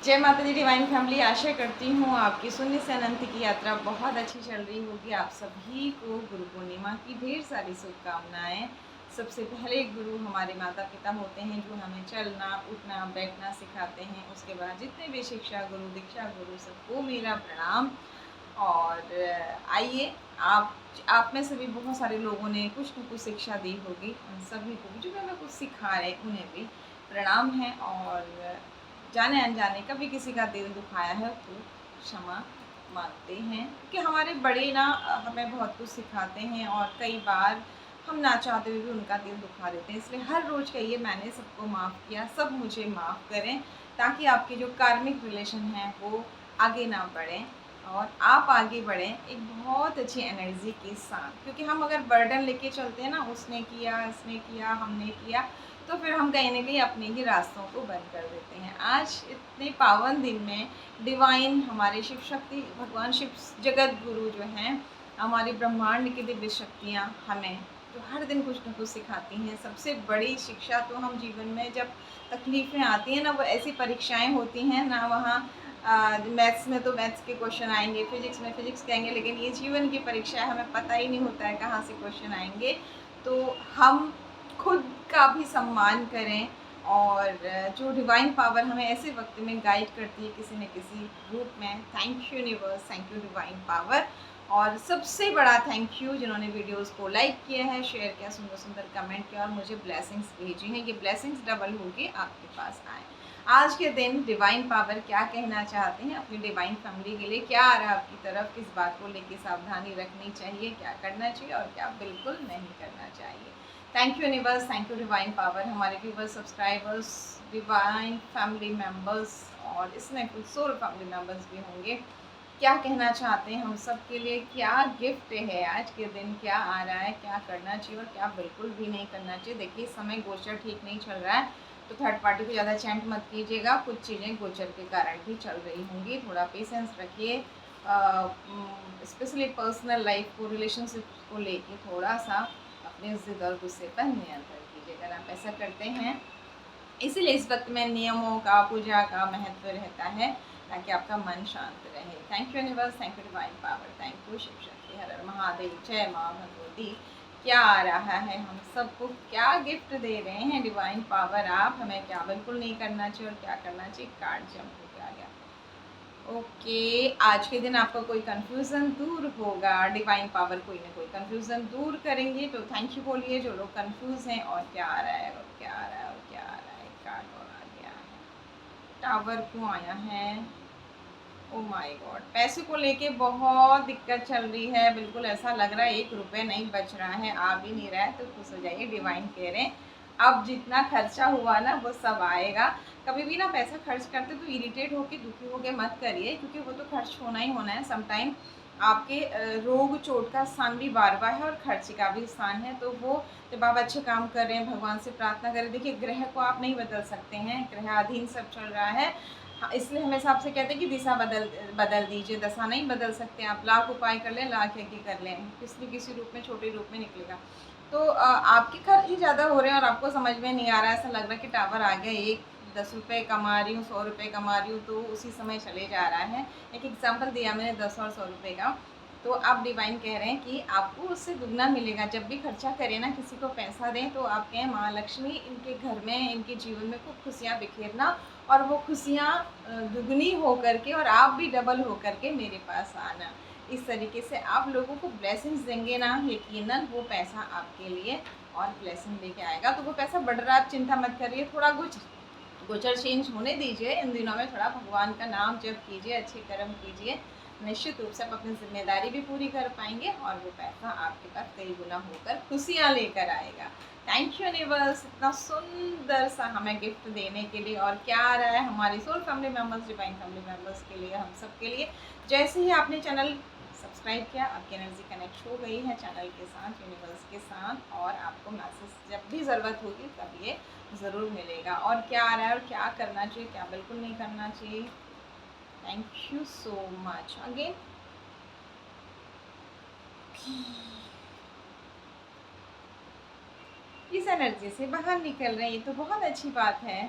जय माता दी divine family. आशा करती हूँ आपकी शून्य से अनंत की यात्रा बहुत अच्छी चल रही होगी। आप सभी को गुरु पूर्णिमा की ढेर सारी शुभकामनाएं। सबसे पहले गुरु हमारे माता पिता होते हैं जो हमें चलना उठना बैठना सिखाते हैं। उसके बाद जितने भी शिक्षा गुरु दीक्षा गुरु सबको मेरा प्रणाम। और आइए, आप में से भी बहुत सारे लोगों ने कुछ न कुछ शिक्षा दी होगी। उन सभी को भी जो हमें कुछ सिखा रहे उन्हें भी प्रणाम है। और जाने अनजाने कभी किसी का दिल दुखाया है तो क्षमा मांगते हैं, क्योंकि हमारे बड़े ना हमें बहुत कुछ सिखाते हैं और कई बार हम ना चाहते हुए भी उनका दिल दुखा देते हैं। इसलिए हर रोज़ कहिए मैंने सबको माफ़ किया, सब मुझे माफ़ करें, ताकि आपके जो कार्मिक रिलेशन हैं वो आगे ना बढ़ें और आप आगे बढ़ें एक बहुत अच्छी एनर्जी के साथ। क्योंकि हम अगर बर्डन लेके चलते हैं ना, उसने किया इसने किया हमने किया, तो फिर हम कहीं न कहीं अपने ही रास्तों को बंद कर देते हैं। आज इतने पावन दिन में डिवाइन हमारे शिव शक्ति भगवान शिव जगत गुरु जो हैं, हमारे ब्रह्मांड की दिव्य शक्तियाँ हमें तो हर दिन कुछ न कुछ सिखाती हैं। सबसे बड़ी शिक्षा तो हम जीवन में जब तकलीफ़ें आती हैं ना, वो ऐसी परीक्षाएँ होती हैं ना, वहाँ मैथ्स में तो मैथ्स के क्वेश्चन आएँगे, फिज़िक्स में फिज़िक्स के आएँगे, लेकिन ये जीवन की परीक्षा है, हमें पता ही नहीं होता है कहाँ से क्वेश्चन आएँगे। तो हम खुद का भी सम्मान करें। और जो डिवाइन पावर हमें ऐसे वक्त में गाइड करती है किसी न किसी रूप में, thank you universe, thank you divine power. और सबसे बड़ा थैंक यू जिन्होंने वीडियोस को लाइक किया है, शेयर किया, सुंदर सुंदर कमेंट किया और मुझे ब्लेसिंग्स भेजी हैं। ये ब्लेसिंग्स डबल होके आपके पास आए। आज के दिन डिवाइन पावर क्या कहना चाहते हैं अपनी डिवाइन फैमिली के लिए, क्या आ रहा है आपकी तरफ, किस बात को लेकर सावधानी रखनी चाहिए, क्या करना चाहिए और क्या बिल्कुल नहीं करना चाहिए। Thank you universe, thank you divine power. हमारे viewers, subscribers, divine family members और इसमें कुछ सोल फैमिली मेम्बर्स भी होंगे, क्या कहना चाहते हैं हम सब के लिए, क्या गिफ्ट है आज के दिन, क्या आ रहा है, क्या करना चाहिए और क्या बिल्कुल भी नहीं करना चाहिए। देखिए, इस समय गोचर ठीक नहीं चल रहा है, तो थर्ड पार्टी को ज़्यादा चैंट मत कीजिएगा। कुछ चीज़ें गोचर के कारण भी चल रही होंगी, थोड़ा पेशेंस रखिए। स्पेशली पर्सनल लाइफ को, रिलेशनशिप को लेके थोड़ा सा अपने ज़िद और गुस्से पर नियंत्रण कीजिए। अगर आप ऐसा करते हैं, इसीलिए इस वक्त में नियमों का, पूजा का महत्व रहता है, ताकि आपका मन शांत रहे। Thank you universe, thank you divine power, thank you Shiva Shakti, हर हर महादेव, जय माँ भगवती। क्या आ रहा है, हम सबको क्या गिफ्ट दे रहे हैं डिवाइन पावर, आप हमें क्या बिल्कुल नहीं करना चाहिए और क्या करना चाहिए। कार्ड जंप हो गया। ओके, आज के दिन आपका कोई कंफ्यूजन दूर होगा, डिवाइन पावर कोई ना कोई कंफ्यूजन दूर करेंगे। तो थैंक यू बोलिए जो लोग कंफ्यूज हैं। और क्या आ रहा है और क्या आ रहा है और क्या आ रहा है। कार्ड और आ गया है, टावर क्यों आया है। ओ माय गॉड, पैसे को लेके बहुत दिक्कत चल रही है। बिल्कुल ऐसा लग रहा है 1 रुपये नहीं बच रहा है, आ भी नहीं रहा है। तो खुश हो जाइए, डिवाइन कह रहे हैं अब जितना खर्चा हुआ ना वो सब आएगा। कभी भी ना पैसा खर्च करते तो इरिटेट होके दुखी होके मत करिए, क्योंकि वो तो खर्च होना ही होना है। समटाइम आपके रोग चोट का स्थान भी बारवा है और खर्च का भी स्थान है। तो वो जब आप अच्छे काम कर रहे हैं, भगवान से प्रार्थना करें। देखिए, ग्रह को आप नहीं बदल सकते हैं, ग्रहाधीन सब चल रहा है। हाँ, इसलिए हमेशा आपसे कहते हैं कि दिशा बदल दीजिए। दशा नहीं बदल सकते आप, लाख उपाय कर लें, लाख यज्ञ कर लें, किसी न किसी रूप में, छोटे रूप में निकलेगा। तो आपके खर्च ही ज़्यादा हो रहे हैं और आपको समझ में नहीं आ रहा है। ऐसा लग रहा है कि टावर आ गया, एक 10 रुपये कमा रही हूँ, 100 रुपये कमा रही हूँ, तो उसी समय चले जा रहा है। एक एग्जाम्पल दिया मैंने 10 और 100 रुपये का। तो आप डिवाइन कह रहे हैं कि आपको उससे दुगना मिलेगा। जब भी खर्चा करें ना, किसी को पैसा दें, तो आप कहें माँ लक्ष्मी इनके घर में, इनके जीवन में खूब खुशियाँ बिखेरना, और वो खुशियाँ दुगनी हो करके और आप भी डबल हो करके मेरे पास आना। इस तरीके से आप लोगों को ब्लेसिंग्स देंगे ना, यकीनन वो पैसा आपके लिए और ब्लेसिंग लेके आएगा। तो वो पैसा बढ़ रहा है, आप चिंता मत करिए। थोड़ा गोचर चेंज होने दीजिए। इन दिनों में थोड़ा भगवान का नाम जप कीजिए, अच्छे कर्म कीजिए। निश्चित रूप से आप अपनी जिम्मेदारी भी पूरी कर पाएंगे और वो पैसा आपके पास कई गुना होकर खुशियाँ लेकर आएगा। थैंक यू यूनिवर्स, इतना सुंदर सा हमें गिफ्ट देने के लिए। और क्या आ रहा है हमारी soul family members, divine family members के लिए, हम सब के लिए। जैसे ही आपने चैनल सब्सक्राइब किया, आपकी एनर्जी कनेक्ट हो गई है चैनल के साथ, यूनिवर्स के साथ, और आपको मैसेज जब भी ज़रूरत होगी तब ये ज़रूर मिलेगा। और क्या आ रहा है और क्या करना चाहिए, क्या बिल्कुल नहीं करना चाहिए। Thank you so much again. इस एनर्जी से बाहर निकल रहे हैं, ये तो बहुत अच्छी बात है।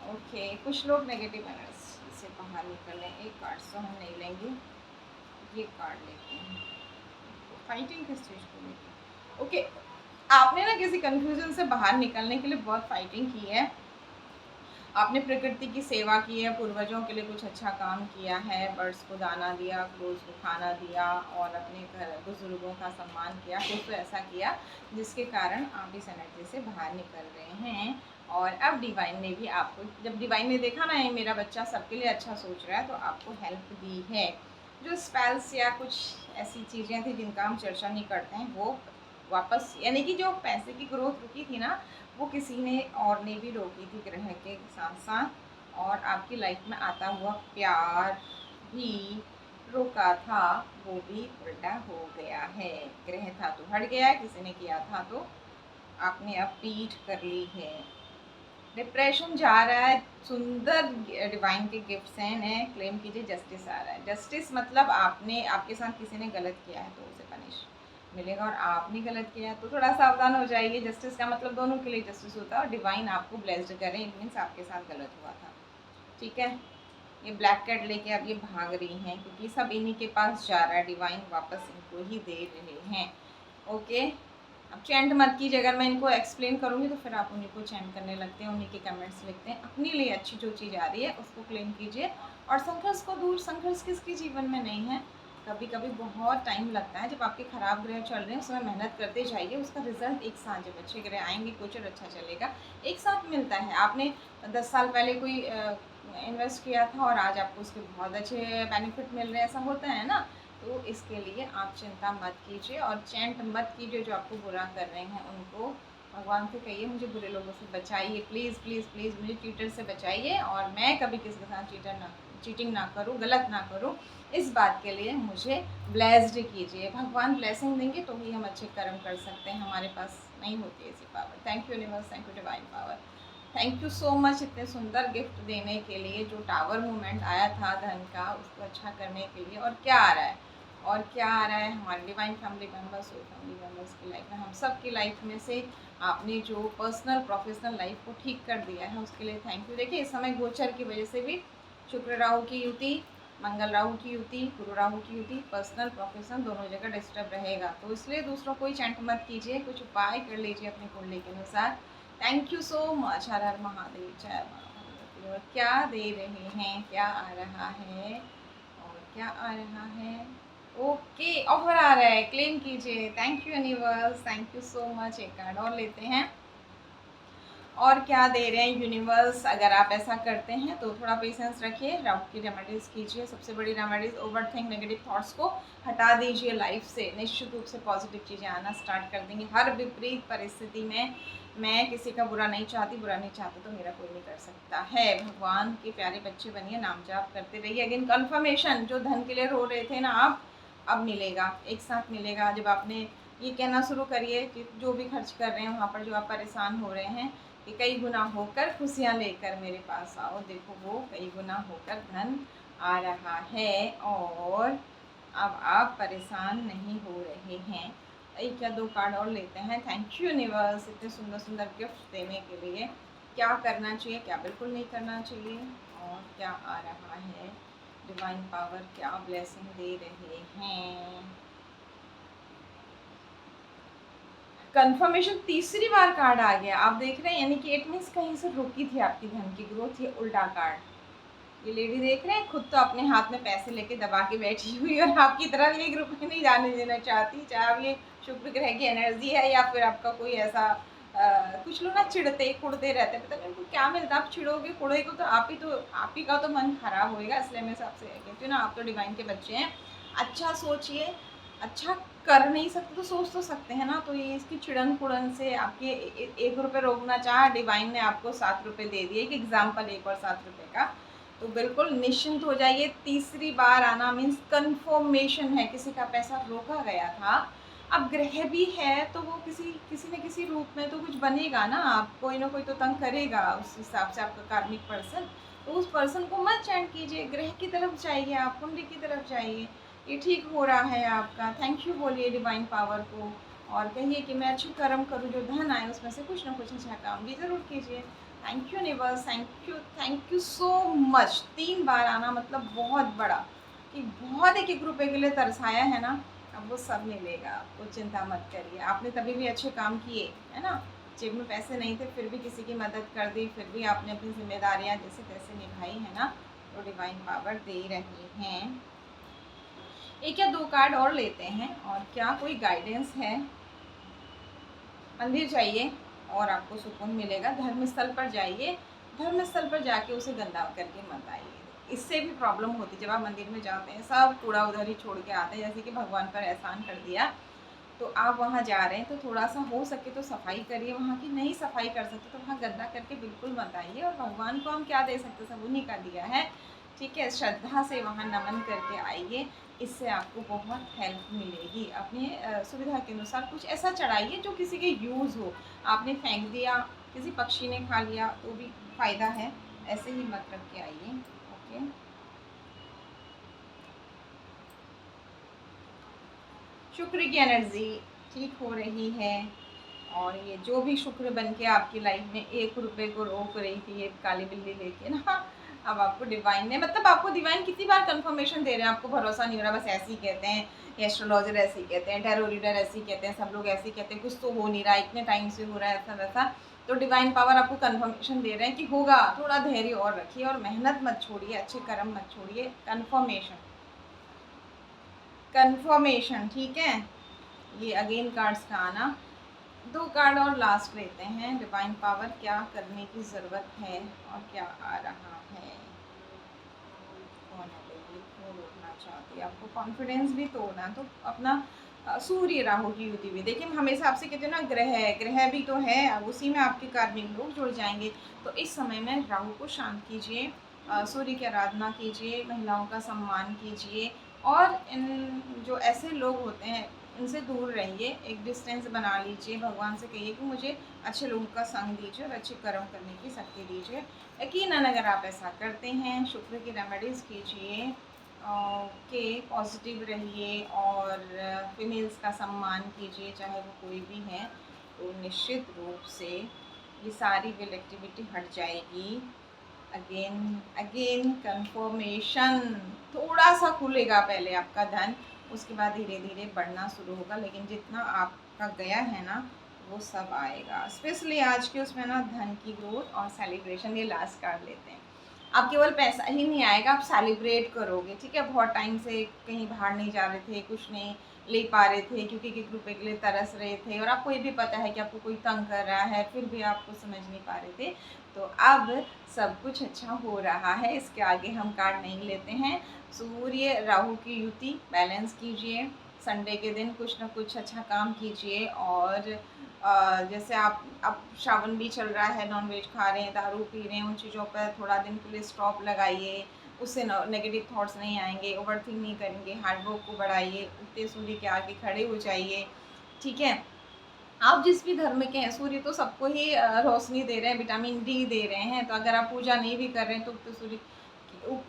ओके, कुछ लोग नेगेटिव एनर्जी से बाहर निकलें। एक कार्ड तो हम नहीं लेंगे, ये कार्ड लेते हैं। फाइटिंग किस चीज़ को लेकर? ओके, आपने ना किसी कंफ्यूजन से बाहर निकलने के लिए बहुत फाइटिंग की है। आपने प्रकृति की सेवा की है, पूर्वजों के लिए कुछ अच्छा काम किया है, बर्ड्स को दाना दिया, क्रोज को खाना दिया और अपने घर बुजुर्गों का सम्मान किया। कुछ तो ऐसा किया जिसके कारण आप इस एनर्जी से बाहर निकल रहे हैं। और अब डिवाइन ने भी आपको, जब डिवाइन ने देखा ना ये मेरा बच्चा सबके लिए अच्छा सोच रहा है, तो आपको हेल्प दी है। जो स्पेल्स या कुछ ऐसी चीज़ें थी जिनका हम चर्चा नहीं करते हैं, वो वापस, यानी कि जो पैसे की ग्रोथ रुकी थी ना, वो किसी ने और ने भी रोकी थी ग्रह के साथ साथ। और आपकी लाइफ में आता हुआ प्यार भी रोका था, वो भी उल्टा हो गया है। ग्रह था तो हट गया, किसी ने किया था तो आपने अब पीठ कर ली है। डिप्रेशन जा रहा है, सुंदर डिवाइन के गिफ्ट्स हैं, इन्हें क्लेम कीजिए। जस्टिस आ रहा है। जस्टिस मतलब आपके साथ किसी ने गलत किया है तो उसे पनिश मिलेगा, और आपने गलत किया है तो थोड़ा सावधान हो जाइए। जस्टिस का मतलब दोनों के लिए जस्टिस होता है, और डिवाइन आपको ब्लेस्ड करें, इट मीन्स आपके साथ गलत हुआ था। ठीक है, ये ब्लैक कैट लेके अब ये भाग रही हैं, क्योंकि सब इन्हीं के पास जा रहा है, डिवाइन वापस इनको ही दे रहे हैं। ओके, अब चैंट मत कीजिए। अगर मैं इनको एक्सप्लेन करूँगी तो फिर आप उन्हीं को चैंट करने लगते हैं, उन्हीं के कमेंट्स लिखते हैं। अपने लिए अच्छी जो चीज़ आ रही है उसको क्लेम कीजिए, और संघर्ष को दूर। संघर्ष किसके जीवन में नहीं है? कभी कभी बहुत टाइम लगता है, जब आपके खराब ग्रह चल रहे हैं उस समय मेहनत करते जाइए, उसका रिजल्ट एक साथ, जब अच्छे ग्रह आएंगे गोचर अच्छा चलेगा, एक साथ मिलता है। आपने 10 साल पहले कोई इन्वेस्ट किया था और आज आपको उसके बहुत अच्छे बेनिफिट मिल रहे हैं, ऐसा होता है ना। तो इसके लिए आप चिंता मत कीजिए और चैंट मत कीजिए। जो आपको बुरा कर रहे हैं उनको भगवान से कहिए मुझे बुरे लोगों से बचाइए, प्लीज़ प्लीज़ प्लीज़ मुझे चीटर से बचाइए, और मैं कभी किसी के साथ चीटिंग ना करूँ, गलत ना करूँ। इस बात के लिए मुझे ब्लेस्ड कीजिए। भगवान ब्लेसिंग देंगे तो ही हम अच्छे कर्म कर सकते हैं, हमारे पास नहीं होती ऐसी power. Thank you universe, thank you divine power, thank you so much इतने सुंदर गिफ्ट देने के लिए। जो टावर मूवमेंट आया था धन का, उसको अच्छा करने के लिए। और क्या आ रहा है, और क्या आ रहा है हमारे डिवाइन फैमिली मेम्बर्स और फैमिली मेम्बर्स की लाइफ में, हम सब की लाइफ में से आपने जो पर्सनल प्रोफेशनल लाइफ को ठीक कर दिया है उसके लिए थैंक यू। देखिए इस समय गोचर की वजह से भी शुक्र राहु की युति, मंगल राहु की युति, गुरु राहु की युति, पर्सनल प्रोफेशनल दोनों जगह डिस्टर्ब रहेगा, तो इसलिए दूसरों को ही चैंट मत कीजिए, कुछ उपाय कर लीजिए अपनी कुंडली के अनुसार। Thank you so much. हर हर महादेव, जय महादेव। और क्या दे रहे हैं, क्या आ रहा है, और क्या आ रहा है? ओके, ऑफर आ रहा है, क्लेम कीजिए। Thank you universe, thank you so much. एक कार्ड और लेते हैं। और क्या दे रहे हैं यूनिवर्स? अगर आप ऐसा करते हैं तो थोड़ा पेशेंस रखिए, राहु की रेमेडीज़ कीजिए। सबसे बड़ी remedies, over think, negative thoughts को हटा दीजिए लाइफ से। निश्चित रूप से पॉजिटिव चीज़ें आना स्टार्ट कर देंगी। हर विपरीत परिस्थिति में मैं किसी का बुरा नहीं चाहती, बुरा नहीं चाहता तो मेरा कोई नहीं कर सकता है। भगवान के प्यारे बच्चे बनिए, नाम जाप करते रहिए। अगेन कन्फर्मेशन, जो धन के लिए रो रहे थे ना आप, अब मिलेगा, एक साथ मिलेगा। जब आपने ये कहना शुरू करिए कि जो भी खर्च कर रहे हैं वहाँ पर जो आप परेशान हो रहे हैं, कि कई गुना होकर खुशियाँ लेकर मेरे पास आओ। देखो वो कई गुना होकर धन आ रहा है, और अब आप परेशान नहीं हो रहे हैं। एक या दो कार्ड और लेते हैं। थैंक यू यूनिवर्स इतने सुंदर सुंदर गिफ्ट देने के लिए। क्या करना चाहिए, क्या बिल्कुल नहीं करना चाहिए, और क्या आ रहा है डिवाइन पावर, क्या ब्लेसिंग दे रहे हैं। कंफर्मेशन तीसरी बार कार्ड आ गया, आप देख रहे हैं, यानी कि इट मीन्स कहीं से रुकी थी आपकी धन की ग्रोथ। ये उल्टा कार्ड, ये लेडी देख रहे हैं, खुद तो अपने हाथ में पैसे लेके दबा के बैठी हुई, और आपकी तरफ एक रुपये नहीं जाने देना चाहती। चाहे अब ये शुक्र ग्रह की एनर्जी है या फिर आपका कोई ऐसा कुछ लोग ना चिढ़ते कुड़ते रहते हैं, पता नहीं उनको क्या मिलता है। आप चिड़ोगे कुड़ोगे तो आप ही का तो मन खराब होएगा। इसलिए मैं सबसे कहती हूँ ना, आप तो डिवाइन के बच्चे हैं, अच्छा सोचिए। अच्छा कर नहीं सकते तो सोच तो सकते हैं ना। तो ये इसकी चिड़न कुड़न से आपके 1 रुपये रोकना चाहा, डिवाइन ने आपको 7 रुपये दे दिए। एक एग्जाम्पल, एक और 7 रुपये का, तो बिल्कुल निश्चिंत हो जाइए। तीसरी बार आना मीन्स कन्फर्मेशन है, किसी का पैसा रोका गया था। अब ग्रह भी है तो वो किसी न किसी रूप में तो कुछ बनेगा ना, आप कोई ना कोई तो तंग करेगा, उस हिसाब से आपका कार्मिक पर्सन। तो उस पर्सन को मत चैंट कीजिए, ग्रह की तरफ जाइए, आप कुंडली की तरफ जाइए, ये ठीक हो रहा है आपका। थैंक यू बोलिए डिवाइन पावर को, और कहिए कि मैं अच्छे कर्म करूँ, जो धन आए उसमें से कुछ ना कुछ अच्छा काम भी ज़रूर कीजिए। Thank you universe, thank you so much. 3 बार आना मतलब बहुत बड़ा, कि बहुत एक एक रुपए के लिए तरसाया है ना, अब वो सब मिलेगा आपको, चिंता मत करिए। आपने तभी भी अच्छे काम किए, है ना। जेब में पैसे नहीं थे फिर भी किसी की मदद कर दी, फिर भी आपने अपनी जिम्मेदारियां जैसे तैसे निभाई है ना, तो डिवाइन पावर दे रही हैं। एक या 2 कार्ड और लेते हैं, और क्या कोई गाइडेंस है। मंदिर जाइए और आपको सुकून मिलेगा। धर्मस्थल पर जाइए, धर्मस्थल पर जाके उसे गंदा करके मत आइए। इससे भी प्रॉब्लम होती है। जब आप मंदिर में जाते हैं सब कूड़ा उधर ही छोड़ के आते हैं, जैसे कि भगवान पर एहसान कर दिया। तो आप वहाँ जा रहे हैं तो थोड़ा सा हो सके तो सफाई करिए वहाँ की। नहीं सफाई कर सकते तो वहाँ गंदा करके बिल्कुल मत आइए। और भगवान को हम क्या दे सकते, सब उन्हीं का दिया है, ठीक है। श्रद्धा से वहाँ नमन करके आइए, इससे आपको बहुत हेल्प मिलेगी। अपने सुविधा के अनुसार कुछ ऐसा चढ़ाइए जो किसी के यूज़ हो। आपने फेंक दिया, किसी पक्षी ने खा लिया तो भी फ़ायदा है, ऐसे ही मत रख के आइए। ओके, शुक्र की एनर्जी ठीक हो रही है। और ये जो भी शुक्र बन के आपकी लाइफ में 1 रुपए को रोक रही थी, ये काली बिल्ली लेके ना, अब आपको डिवाइन ने, मतलब आपको डिवाइन कितनी बार कंफर्मेशन दे रहे हैं, आपको भरोसा नहीं हो रहा, बस ऐसे ही कहते हैं, एस्ट्रोलॉजर ऐसे ही कहते हैं, टैरो रीडर ऐसे ही कहते हैं, सब लोग ऐसे ही कहते हैं, कुछ तो हो नहीं रहा, इतने टाइम से हो रहा है ऐसा वैसा। तो डिवाइन पावर आपको कंफर्मेशन दे रहे हैं कि होगा। थोड़ा धैर्य और रखिए और मेहनत मत छोड़िए, अच्छे कर्म मत छोड़िए। कन्फर्मेशन, कन्फर्मेशन, ठीक है। ये अगेन कार्ड्स का आना। 2 कार्ड और लास्ट लेते हैं। डिवाइन पावर क्या करने की ज़रूरत है और क्या आ रहा है। कौन है बेबी, क्यों रोकना चाहती है आपको, कॉन्फिडेंस भी तोड़ना। तो अपना सूर्य राहु की युति भी देखिए, हम हमेशा आपसे कहते हैं ना, ग्रह भी तो है, अब उसी में आपके कार्मिक लोग जुड़ जाएंगे। तो इस समय में राहु को शांत कीजिए, सूर्य की आराधना कीजिए, महिलाओं का सम्मान कीजिए। और इन जो ऐसे लोग होते हैं इनसे दूर रहिए, एक डिस्टेंस बना लीजिए। भगवान से कहिए कि मुझे अच्छे लोगों का संग दीजिए और अच्छे कर्म करने की शक्ति दीजिए। यकीनन अगर आप ऐसा करते हैं, शुक्र की रेमेडीज़ कीजिए, के पॉजिटिव रहिए और फीमेल्स का सम्मान कीजिए, चाहे वो कोई भी है, तो निश्चित रूप से ये सारी विल एक्टिविटी हट जाएगी। अगेन अगेन कंफर्मेशन, थोड़ा सा खुलेगा पहले आपका धन, उसके बाद धीरे धीरे बढ़ना शुरू होगा, लेकिन जितना आपका गया है ना वो सब आएगा। स्पेशली आज के उसमें ना धन की ग्रोथ और सेलिब्रेशन, ये लास्ट कार्ड लेते हैं। आप केवल पैसा ही नहीं आएगा, आप सेलिब्रेट करोगे, ठीक है। बहुत टाइम से कहीं बाहर नहीं जा रहे थे, कुछ नहीं ले पा रहे थे क्योंकि 1 रुपए के लिए तरस रहे थे, और आपको ये भी पता है कि आपको कोई तंग कर रहा है, फिर भी आपको समझ नहीं पा रहे थे। तो अब सब कुछ अच्छा हो रहा है। इसके आगे हम कार्ड नहीं लेते हैं। सूर्य राहु की युति बैलेंस कीजिए, संडे के दिन कुछ ना कुछ अच्छा काम कीजिए। और जैसे आप, अब श्रावण भी चल रहा है, नॉनवेज खा रहे हैं, दारू पी रहे हैं, उन चीज़ों पर थोड़ा दिन के लिए स्टॉप लगाइए। उससे नेगेटिव थॉट्स नहीं आएंगे, ओवरथिंक नहीं करेंगे, हार्ड वर्क को बढ़ाइए, उगते सूर्य के आगे खड़े हो जाइए, ठीक है। आप जिस भी धर्म के हैं, सूर्य तो सबको ही रोशनी दे रहे हैं, विटामिन डी दे रहे हैं। तो अगर आप पूजा नहीं भी कर रहे हैं तो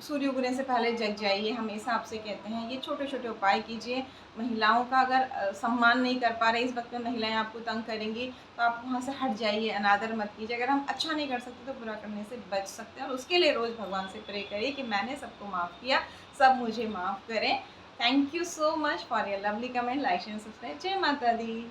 सूर्य उगने से पहले जग जाइए, हमेशा आपसे कहते हैं। ये छोटे छोटे उपाय कीजिए। महिलाओं का अगर सम्मान नहीं कर पा रहे, इस वक्त में महिलाएं आपको तंग करेंगी, तो आप वहाँ से हट जाइए, अनादर मत कीजिए। अगर हम अच्छा नहीं कर सकते तो बुरा करने से बच सकते हैं, और उसके लिए रोज़ भगवान से प्रे करिए कि मैंने सबको माफ़ किया, सब मुझे माफ़ करें। Thank you so much for your lovely comment, like and subscribe. जय माता दी।